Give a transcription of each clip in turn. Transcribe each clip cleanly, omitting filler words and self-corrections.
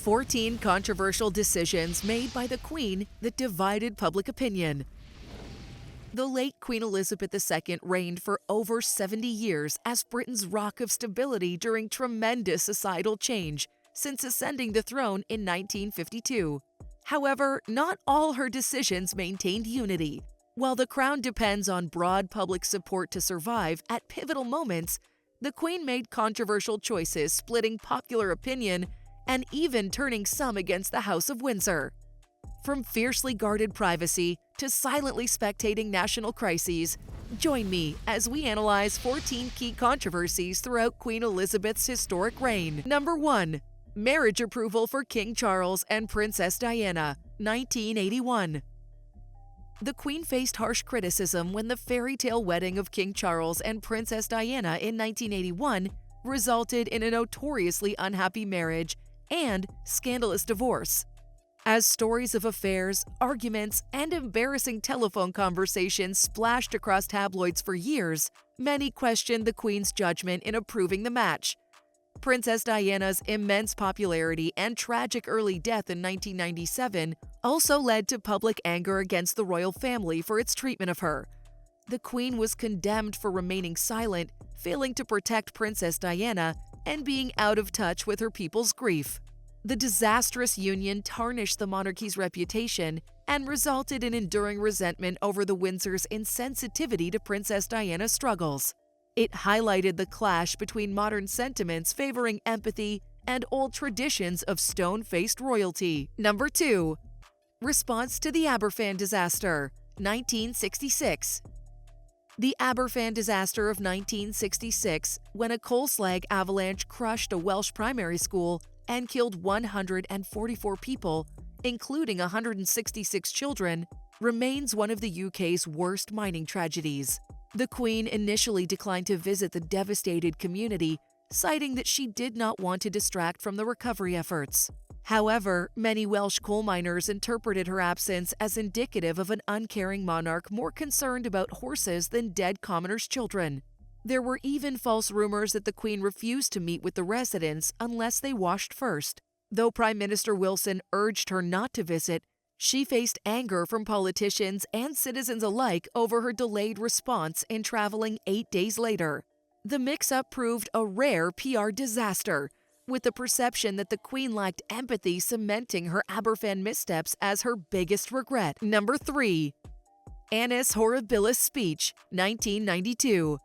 14 controversial decisions made by the Queen that divided public opinion. The late Queen Elizabeth II reigned for over 70 years as Britain's rock of stability during tremendous societal change since ascending the throne in 1952. However, not all her decisions maintained unity. While the crown depends on broad public support to survive at pivotal moments, the Queen made controversial choices, splitting popular opinion and even turning some against the House of Windsor. From fiercely guarded privacy to silently spectating national crises, join me as we analyze 14 key controversies throughout Queen Elizabeth's historic reign. Number 1. Marriage approval for King Charles and Princess Diana, 1981. The Queen faced harsh criticism when the fairy tale wedding of King Charles and Princess Diana in 1981 resulted in a notoriously unhappy marriage and scandalous divorce. As stories of affairs, arguments, and embarrassing telephone conversations splashed across tabloids for years, many questioned the Queen's judgment in approving the match. Princess Diana's immense popularity and tragic early death in 1997 also led to public anger against the royal family for its treatment of her. The Queen was condemned for remaining silent, failing to protect Princess Diana, and being out of touch with her people's grief. The disastrous union tarnished the monarchy's reputation and resulted in enduring resentment over the Windsors' insensitivity to Princess Diana's struggles. It highlighted the clash between modern sentiments favoring empathy and old traditions of stone-faced royalty. Number 2. Response to the Aberfan Disaster, 1966. The Aberfan Disaster of 1966, when a coal slag avalanche crushed a Welsh primary school and killed 144 people, including 166 children, remains one of the UK's worst mining tragedies. The Queen initially declined to visit the devastated community, citing that she did not want to distract from the recovery efforts. However, many Welsh coal miners interpreted her absence as indicative of an uncaring monarch more concerned about horses than dead commoners' children. There were even false rumors that the Queen refused to meet with the residents unless they washed first. Though Prime Minister Wilson urged her not to visit, she faced anger from politicians and citizens alike over her delayed response in traveling 8 days later. The mix-up proved a rare PR disaster, with the perception that the Queen lacked empathy cementing her Aberfan missteps as her biggest regret. Number 3. Annus Horribilis Speech, 1992.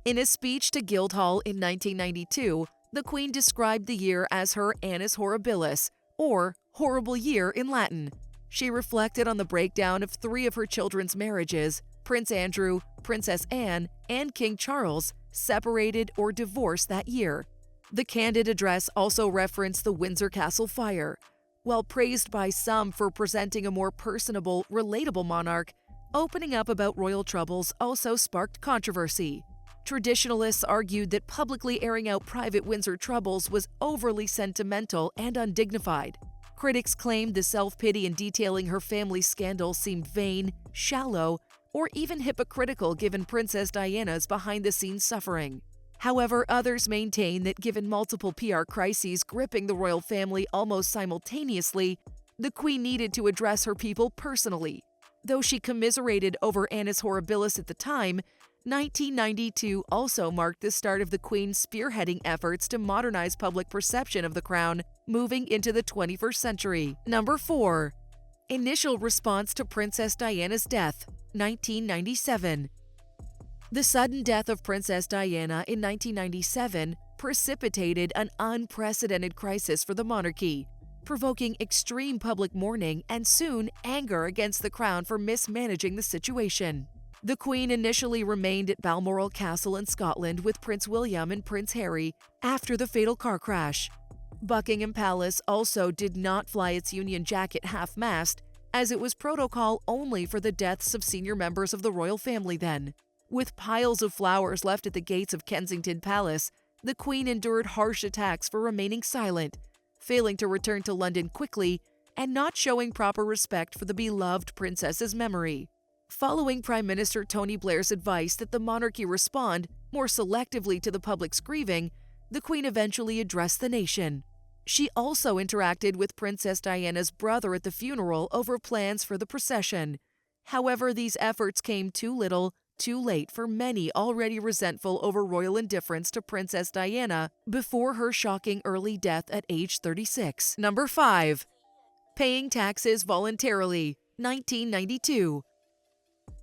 In a speech to Guildhall in 1992, the Queen described the year as her Annus Horribilis, or horrible year in Latin. She reflected on the breakdown of 3 of her children's marriages, Prince Andrew, Princess Anne, and King Charles, separated or divorced that year. The candid address also referenced the Windsor Castle fire. While praised by some for presenting a more personable, relatable monarch, opening up about royal troubles also sparked controversy. Traditionalists argued that publicly airing out private Windsor troubles was overly sentimental and undignified. Critics claimed the self-pity in detailing her family's scandal seemed vain, shallow, or even hypocritical given Princess Diana's behind-the-scenes suffering. However, others maintain that given multiple PR crises gripping the royal family almost simultaneously, the Queen needed to address her people personally. Though she commiserated over Annus Horribilis at the time, 1992 also marked the start of the Queen spearheading efforts to modernize public perception of the crown, moving into the 21st century. Number 4. Initial response to Princess Diana's death, 1997. The sudden death of Princess Diana in 1997 precipitated an unprecedented crisis for the monarchy, provoking extreme public mourning and soon anger against the crown for mismanaging the situation. The Queen initially remained at Balmoral Castle in Scotland with Prince William and Prince Harry after the fatal car crash. Buckingham Palace also did not fly its Union Jack at half-mast, as it was protocol only for the deaths of senior members of the royal family then. With piles of flowers left at the gates of Kensington Palace, the Queen endured harsh attacks for remaining silent, failing to return to London quickly, and not showing proper respect for the beloved princess's memory. Following Prime Minister Tony Blair's advice that the monarchy respond more selectively to the public's grieving, the Queen eventually addressed the nation. She also interacted with Princess Diana's brother at the funeral over plans for the procession. However, these efforts came too little, too late for many already resentful over royal indifference to Princess Diana before her shocking early death at age 36. Number 5. Paying taxes voluntarily, 1992.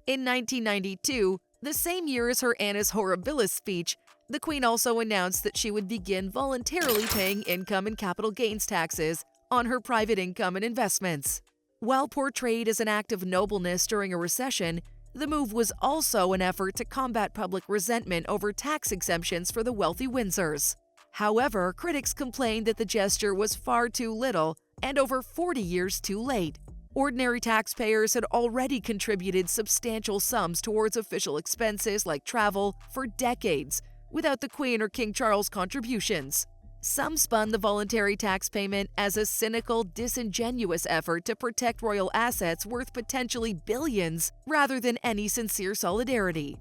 In 1992, the same year as her Annus Horribilis speech, the Queen also announced that she would begin voluntarily paying income and capital gains taxes on her private income and investments. While portrayed as an act of nobleness during a recession, the move was also an effort to combat public resentment over tax exemptions for the wealthy Windsors. However, critics complained that the gesture was far too little and over 40 years too late. Ordinary taxpayers had already contributed substantial sums towards official expenses like travel for decades, without the Queen or King Charles' contributions. Some spun the voluntary tax payment as a cynical, disingenuous effort to protect royal assets worth potentially billions, rather than any sincere solidarity.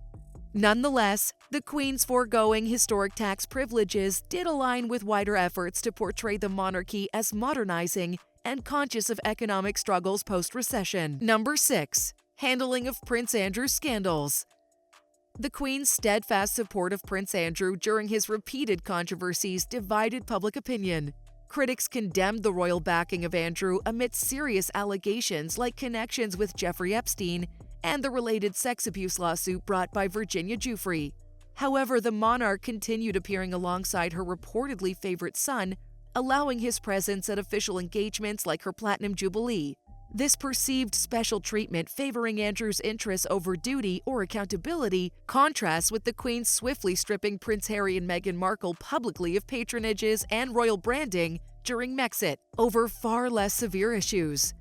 Nonetheless, the Queen's foregoing historic tax privileges did align with wider efforts to portray the monarchy as modernizing and conscious of economic struggles post-recession. Number 6. Handling of Prince Andrew's scandals. The Queen's steadfast support of Prince Andrew during his repeated controversies divided public opinion. Critics condemned the royal backing of Andrew amidst serious allegations like connections with Jeffrey Epstein and the related sex abuse lawsuit brought by Virginia Giuffre. However, the monarch continued appearing alongside her reportedly favorite son, allowing his presence at official engagements like her Platinum Jubilee. This perceived special treatment favoring Andrew's interests over duty or accountability contrasts with the Queen swiftly stripping Prince Harry and Meghan Markle publicly of patronages and royal branding during Mexit over far less severe issues.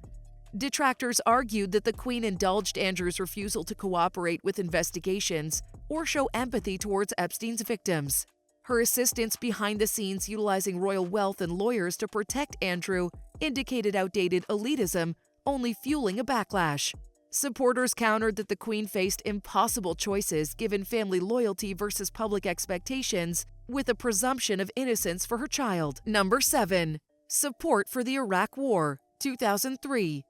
Detractors argued that the Queen indulged Andrew's refusal to cooperate with investigations or show empathy towards Epstein's victims. Her assistance behind the scenes utilizing royal wealth and lawyers to protect Andrew indicated outdated elitism, only fueling a backlash. Supporters countered that the Queen faced impossible choices given family loyalty versus public expectations, with a presumption of innocence for her child. Number 7. Support for the Iraq War, 2003.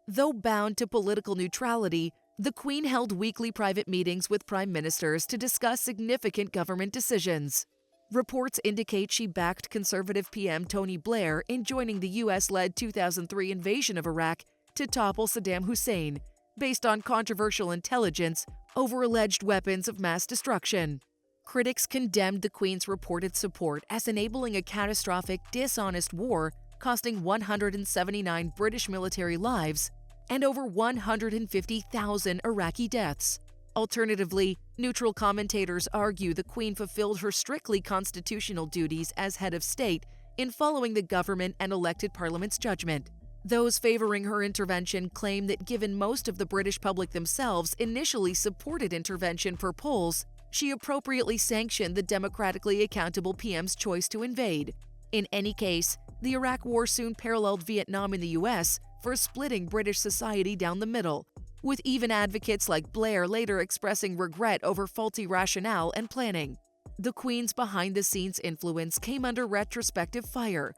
Though bound to political neutrality, the Queen held weekly private meetings with prime ministers to discuss significant government decisions. Reports indicate she backed conservative PM Tony Blair in joining the U.S.-led 2003 invasion of Iraq to topple Saddam Hussein, based on controversial intelligence over alleged weapons of mass destruction. Critics condemned the Queen's reported support as enabling a catastrophic, dishonest war costing 179 British military lives and over 150,000 Iraqi deaths. Alternatively, neutral commentators argue the Queen fulfilled her strictly constitutional duties as head of state in following the government and elected parliament's judgment. Those favoring her intervention claim that given most of the British public themselves initially supported intervention per polls, she appropriately sanctioned the democratically accountable PM's choice to invade. In any case, the Iraq War soon paralleled Vietnam in the U.S. for splitting British society down the middle, with even advocates like Blair later expressing regret over faulty rationale and planning. The Queen's behind-the-scenes influence came under retrospective fire.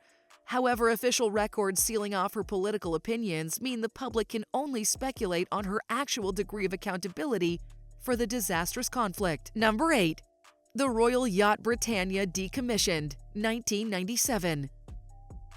However, official records sealing off her political opinions mean the public can only speculate on her actual degree of accountability for the disastrous conflict. Number 8. The Royal Yacht Britannia decommissioned, 1997.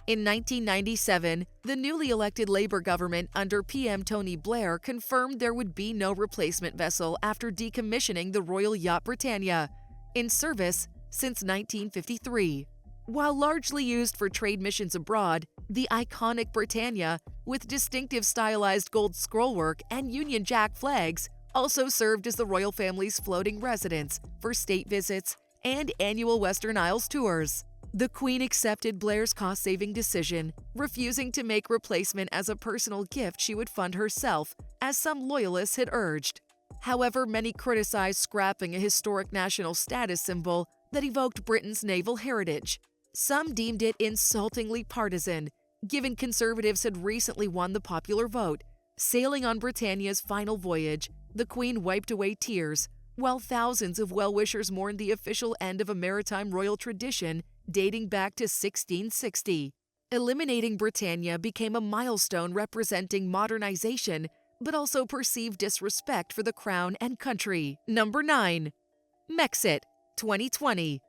In 1997, the newly elected Labour government under PM Tony Blair confirmed there would be no replacement vessel after decommissioning the Royal Yacht Britannia, in service since 1953. While largely used for trade missions abroad, the iconic Britannia, with distinctive stylized gold scrollwork and Union Jack flags, also served as the royal family's floating residence for state visits and annual Western Isles tours. The Queen accepted Blair's cost-saving decision, refusing to make replacement as a personal gift she would fund herself, as some loyalists had urged. However, many criticized scrapping a historic national status symbol that evoked Britain's naval heritage. Some deemed it insultingly partisan, given conservatives had recently won the popular vote. Sailing on Britannia's final voyage, the Queen wiped away tears, while thousands of well-wishers mourned the official end of a maritime royal tradition dating back to 1660. Eliminating Britannia became a milestone representing modernization, but also perceived disrespect for the crown and country. Number 9. Mexit, 2020.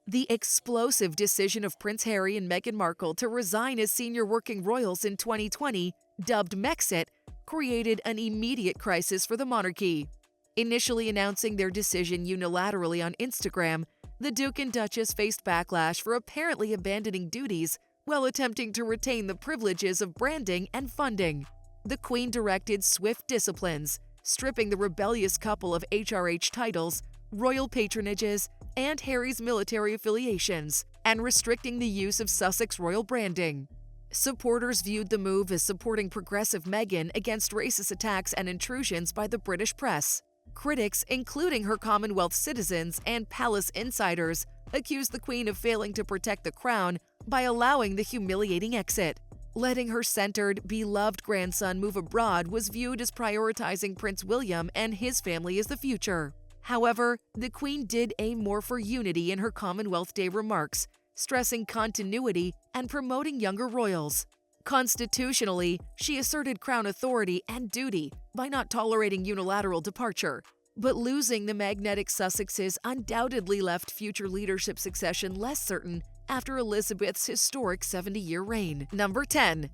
The explosive decision of Prince Harry and Meghan Markle to resign as senior working royals in 2020, dubbed Mexit, created an immediate crisis for the monarchy. Initially announcing their decision unilaterally on Instagram, the Duke and Duchess faced backlash for apparently abandoning duties while attempting to retain the privileges of branding and funding. The Queen directed swift disciplines, stripping the rebellious couple of HRH titles, royal patronages, and Harry's military affiliations, and restricting the use of Sussex royal branding. Supporters viewed the move as supporting progressive Meghan against racist attacks and intrusions by the British press. Critics, including her Commonwealth citizens and palace insiders, accused the Queen of failing to protect the crown by allowing the humiliating exit. Letting her centered, beloved grandson move abroad was viewed as prioritizing Prince William and his family as the future. However, the Queen did aim more for unity in her Commonwealth Day remarks, stressing continuity and promoting younger royals. Constitutionally, she asserted crown authority and duty by not tolerating unilateral departure, but losing the magnetic Sussexes undoubtedly left future leadership succession less certain after Elizabeth's historic 70-year reign. Number 10.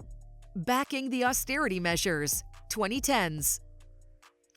Backing the austerity measures, 2010s.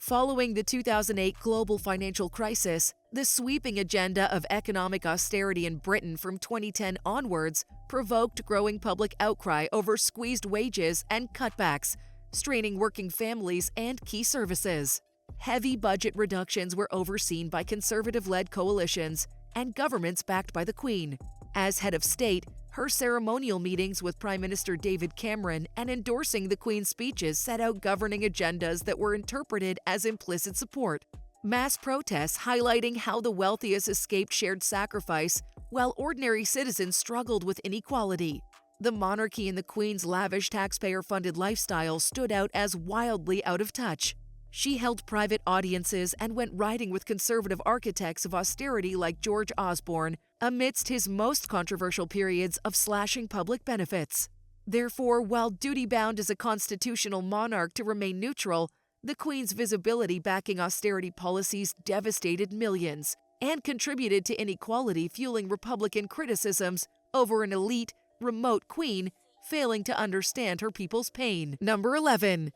Following the 2008 global financial crisis, the sweeping agenda of economic austerity in Britain from 2010 onwards provoked growing public outcry over squeezed wages and cutbacks, straining working families and key services. Heavy budget reductions were overseen by conservative-led coalitions and governments backed by the Queen. As head of state, her ceremonial meetings with Prime Minister David Cameron and endorsing the Queen's speeches set out governing agendas that were interpreted as implicit support. Mass protests highlighting how the wealthiest escaped shared sacrifice, while ordinary citizens struggled with inequality. The monarchy and the Queen's lavish taxpayer-funded lifestyle stood out as wildly out of touch. She held private audiences and went riding with conservative architects of austerity like George Osborne amidst his most controversial periods of slashing public benefits. Therefore, while duty-bound as a constitutional monarch to remain neutral, the Queen's visibility backing austerity policies devastated millions and contributed to inequality, fueling Republican criticisms over an elite, remote Queen failing to understand her people's pain. Number 11.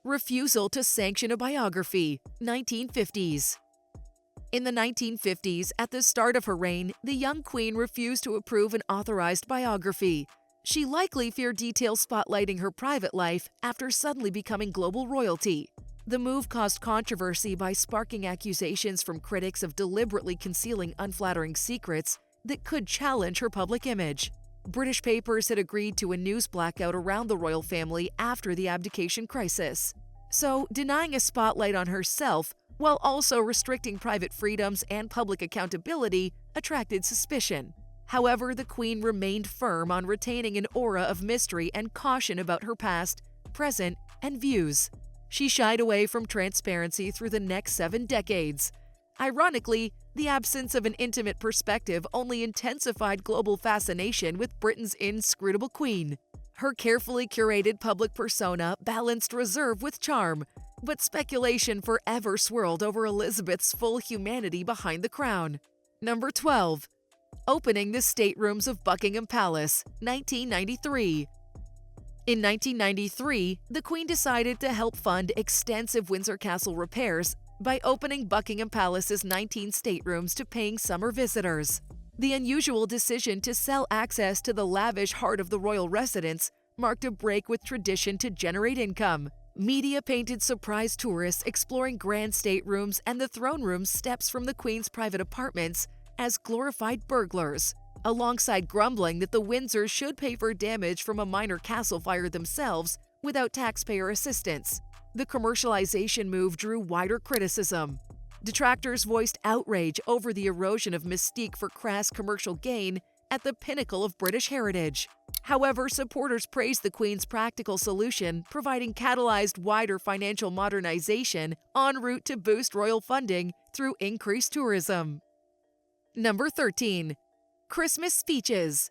Refusal to sanction a biography, 1950s. In the 1950s, at the start of her reign, the young Queen refused to approve an authorized biography. She likely feared details spotlighting her private life after suddenly becoming global royalty. The move caused controversy by sparking accusations from critics of deliberately concealing unflattering secrets that could challenge her public image. British papers had agreed to a news blackout around the royal family after the abdication crisis. So, denying a spotlight on herself, while also restricting private freedoms and public accountability, attracted suspicion. However, the Queen remained firm on retaining an aura of mystery and caution about her past, present, and views. She shied away from transparency through the next 7 decades. Ironically, the absence of an intimate perspective only intensified global fascination with Britain's inscrutable Queen. Her carefully curated public persona balanced reserve with charm, but speculation forever swirled over Elizabeth's full humanity behind the crown. Number 12. Opening the staterooms of Buckingham Palace, 1993. In 1993, the Queen decided to help fund extensive Windsor Castle repairs by opening Buckingham Palace's 19 staterooms to paying summer visitors. The unusual decision to sell access to the lavish heart of the royal residence marked a break with tradition to generate income. Media painted surprise tourists exploring grand staterooms and the throne room steps from the Queen's private apartments as glorified burglars, alongside grumbling that the Windsors should pay for damage from a minor castle fire themselves without taxpayer assistance. The commercialization move drew wider criticism. Detractors voiced outrage over the erosion of mystique for crass commercial gain at the pinnacle of British heritage. However, supporters praised the Queen's practical solution, providing catalyzed wider financial modernization en route to boost royal funding through increased tourism. Number 13. Christmas speeches.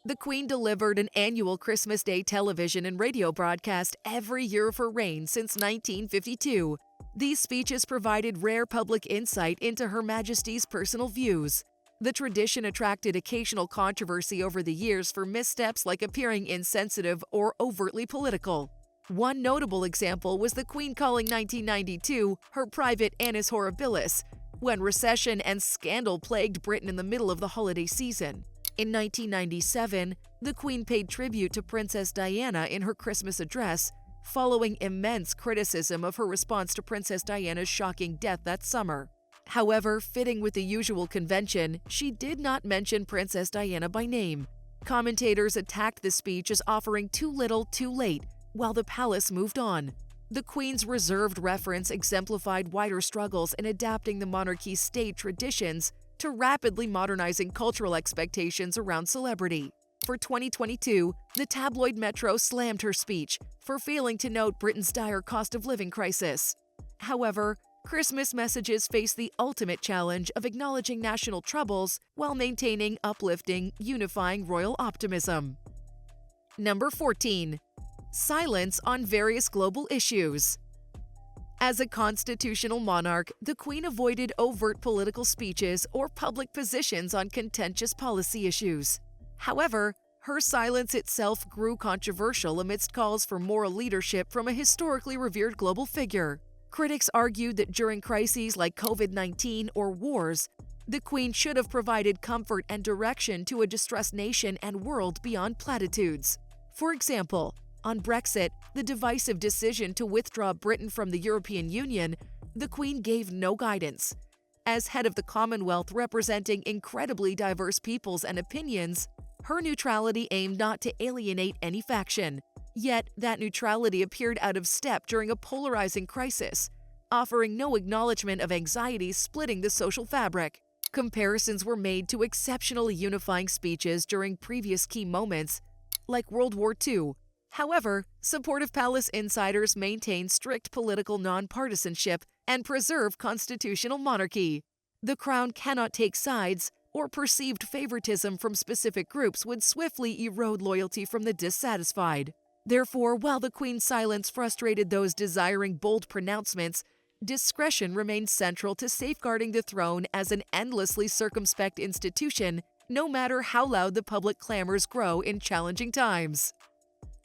The Queen delivered an annual Christmas Day television and radio broadcast every year of her reign since 1952. These speeches provided rare public insight into Her Majesty's personal views. The tradition attracted occasional controversy over the years for missteps like appearing insensitive or overtly political. One notable example was the Queen calling 1992 her private Annus Horribilis, when recession and scandal plagued Britain in the middle of the holiday season. In 1997, the Queen paid tribute to Princess Diana in her Christmas address, following immense criticism of her response to Princess Diana's shocking death that summer. However, fitting with the usual convention, she did not mention Princess Diana by name. Commentators attacked the speech as offering too little, too late, while the palace moved on. The Queen's reserved reference exemplified wider struggles in adapting the monarchy's state traditions to rapidly modernizing cultural expectations around celebrity. For 2022, the tabloid Metro slammed her speech for failing to note Britain's dire cost of living crisis. However, Christmas messages face the ultimate challenge of acknowledging national troubles while maintaining uplifting, unifying royal optimism. Number 14. Silence on various global issues. As a constitutional monarch, the Queen avoided overt political speeches or public positions on contentious policy issues. However, her silence itself grew controversial amidst calls for moral leadership from a historically revered global figure. Critics argued that during crises like COVID-19 or wars, the Queen should have provided comfort and direction to a distressed nation and world beyond platitudes. For example, on Brexit, the divisive decision to withdraw Britain from the European Union, the Queen gave no guidance. As head of the Commonwealth representing incredibly diverse peoples and opinions, her neutrality aimed not to alienate any faction. Yet, that neutrality appeared out of step during a polarizing crisis, offering no acknowledgement of anxieties splitting the social fabric. Comparisons were made to exceptionally unifying speeches during previous key moments, like World War II. However, supportive palace insiders maintain strict political nonpartisanship and preserve constitutional monarchy. The crown cannot take sides, or perceived favoritism from specific groups would swiftly erode loyalty from the dissatisfied. Therefore, while the Queen's silence frustrated those desiring bold pronouncements, discretion remained central to safeguarding the throne as an endlessly circumspect institution, no matter how loud the public clamors grow in challenging times.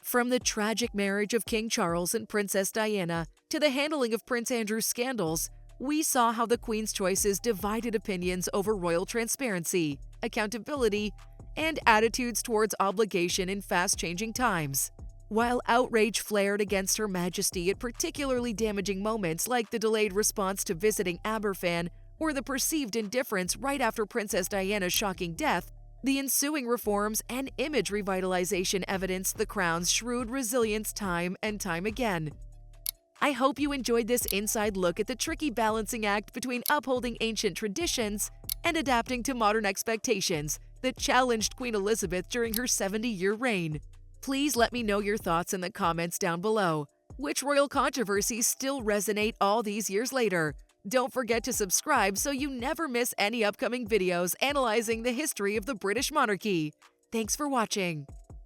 From the tragic marriage of King Charles and Princess Diana to the handling of Prince Andrew's scandals, we saw how the Queen's choices divided opinions over royal transparency, accountability, and attitudes towards obligation in fast-changing times. While outrage flared against Her Majesty at particularly damaging moments like the delayed response to visiting Aberfan or the perceived indifference right after Princess Diana's shocking death, the ensuing reforms and image revitalization evidenced the Crown's shrewd resilience time and time again. I hope you enjoyed this inside look at the tricky balancing act between upholding ancient traditions and adapting to modern expectations that challenged Queen Elizabeth during her 70-year reign. Please let me know your thoughts in the comments down below. Which royal controversies still resonate all these years later? Don't forget to subscribe so you never miss any upcoming videos analyzing the history of the British monarchy. Thanks for watching.